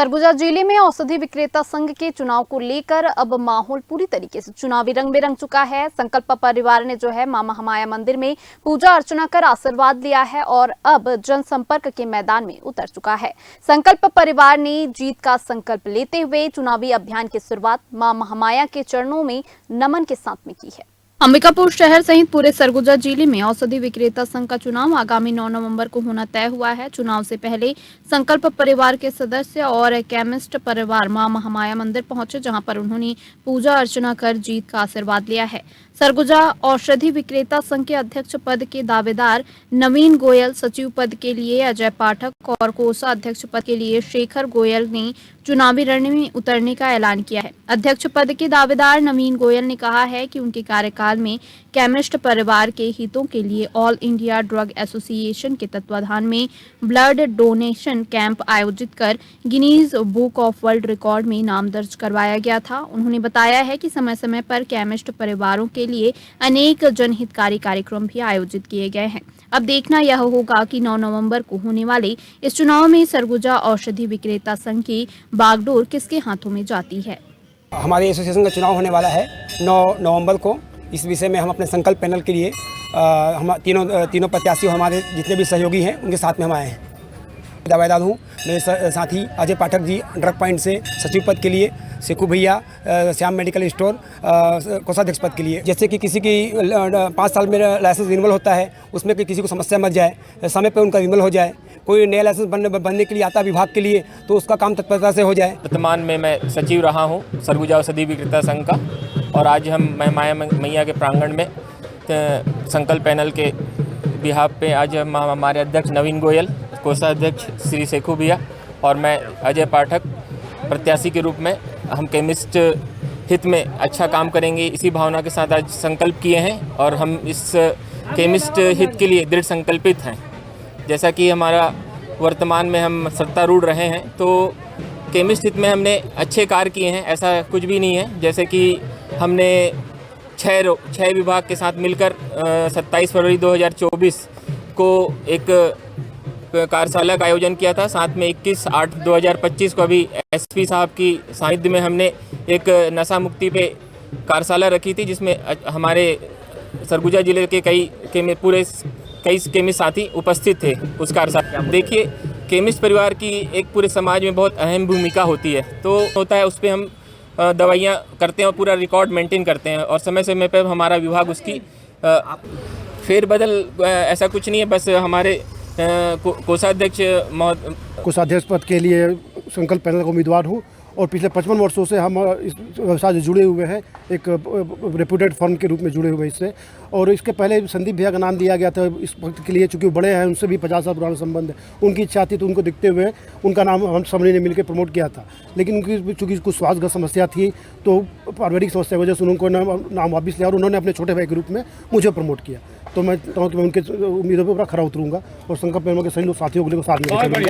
सरगुजा जिले में औषधि विक्रेता संघ के चुनाव को लेकर अब माहौल पूरी तरीके से चुनावी रंग में रंग चुका है। संकल्प परिवार ने जो है मां महामाया मंदिर में पूजा अर्चना कर आशीर्वाद लिया है और अब जनसंपर्क के मैदान में उतर चुका है। संकल्प परिवार ने जीत का संकल्प लेते हुए चुनावी अभियान की शुरुआत मां महामाया के चरणों में नमन के साथ में की है। अंबिकापुर शहर सहित पूरे सरगुजा जिले में औषधि विक्रेता संघ का चुनाव आगामी 9 नवंबर को होना तय हुआ है। चुनाव से पहले संकल्प परिवार के सदस्य और केमिस्ट परिवार मां महामाया मंदिर पहुंचे, जहां पर उन्होंने पूजा अर्चना कर जीत का आशीर्वाद लिया है। सरगुजा औषधि विक्रेता संघ के अध्यक्ष पद के दावेदार नवीन गोयल, सचिव पद के लिए अजय पाठक और कोषाध्यक्ष पद के लिए शेखर गोयल ने चुनावी रण में उतरने का ऐलान किया है। अध्यक्ष पद के दावेदार नवीन गोयल ने कहा है कि उनके कार्यकाल में केमिस्ट परिवार के हितों के लिए ऑल इंडिया ड्रग एसोसिएशन के तत्वाधान में ब्लड डोनेशन कैंप आयोजित कर Guinness book of world record में नाम दर्ज करवाया गया था। उन्होंने बताया है कि समय समय पर केमिस्ट परिवारों के लिए अनेक जनहितकारी कार्यक्रम भी आयोजित किए गए हैं। अब देखना यह होगा कि 9 नवंबर को होने वाले इस चुनाव में सरगुजा औषधि विक्रेता संघ की बागडोर किसके हाथों में जाती है। हमारे एसोसिएशन का चुनाव होने वाला है 9 नवंबर को। इस विषय में हम अपने संकल्प पैनल के लिए हम तीनों प्रत्याशी हमारे जितने भी सहयोगी हैं उनके साथ में हम आए हैं। दावेदार हूँ। मेरे साथी अजय पाठक जी ड्रग पॉइंट से सचिव पद के लिए, शेखू भैया श्याम मेडिकल स्टोर कोषाध्यक्ष पद के लिए। जैसे कि किसी की 5 साल में लाइसेंस रिन्यूअल होता है, उसमें कि किसी को समस्या मच जाए, समय पर उनका रिन्यूअल हो जाए, कोई नया लाइसेंस बनने के लिए आता विभाग के लिए तो उसका काम तत्परता से हो जाए। वर्तमान में मैं सचिव रहा हूँ सरगुजा औषधि विक्रेता संघ का, और आज हम महामाया मैया के प्रांगण में संकल्प पैनल के बिहाफ पे आज हम हमारे अध्यक्ष नवीन गोयल, कोषाध्यक्ष श्री शेखू भैया और मैं अजय पाठक प्रत्याशी के रूप में हम केमिस्ट हित में अच्छा काम करेंगे, इसी भावना के साथ आज संकल्प किए हैं और हम इस केमिस्ट हित के लिए दृढ़ संकल्पित हैं। जैसा कि हमारा वर्तमान में हम सत्तारूढ़ रहे हैं तो केमिस्ट हित में हमने अच्छे कार्य किए हैं, ऐसा कुछ भी नहीं है। जैसे कि हमने 6 विभाग के साथ मिलकर 27 फरवरी 2024 को एक कार्यशाला का आयोजन किया था। साथ में 21/8/2025 को अभी एसपी साहब की सानिध्य में हमने एक नशा मुक्ति पे कार्यशाला रखी थी, जिसमें हमारे सरगुजा जिले के कई केमिस्ट साथी उपस्थित थे उस कार्यशाला। देखिए, केमिस्ट परिवार की एक पूरे समाज में बहुत अहम भूमिका होती है, तो होता है उस पर हम दवाइयाँ करते हैं और पूरा रिकॉर्ड मेंटेन करते हैं और समय समय पर हमारा विभाग उसकी फेरबदल ऐसा कुछ नहीं है। बस हमारे कोषाध्यक्ष पद के लिए संकल्प पैनल का उम्मीदवार हूँ और पिछले 55 वर्षों से हम इस व्यवसाय से जुड़े हुए हैं, एक रेप्यूटेड फर्म के रूप में जुड़े हुए इससे। और इसके पहले संदीप भैया का नाम दिया गया था इस वक्त के लिए, चूँकि वो बड़े हैं, उनसे भी 50 साल पुराना संबंध है। उनकी इच्छा थी तो उनको देखते हुए उनका नाम हम सबने ने मिलकर प्रमोट किया था, लेकिन उनकी चूँकि कुछ स्वास्थ्य समस्या थी तो पारिवारिक समस्या की वजह से उनको नाम वापस लिया और उन्होंने अपने छोटे भाई के रूप में मुझे प्रमोट किया। तो मैं उनके उम्मीदों पर पूरा खरा उतरूँगा और संकल्प पैनल के सही लोग साथियों को साथ में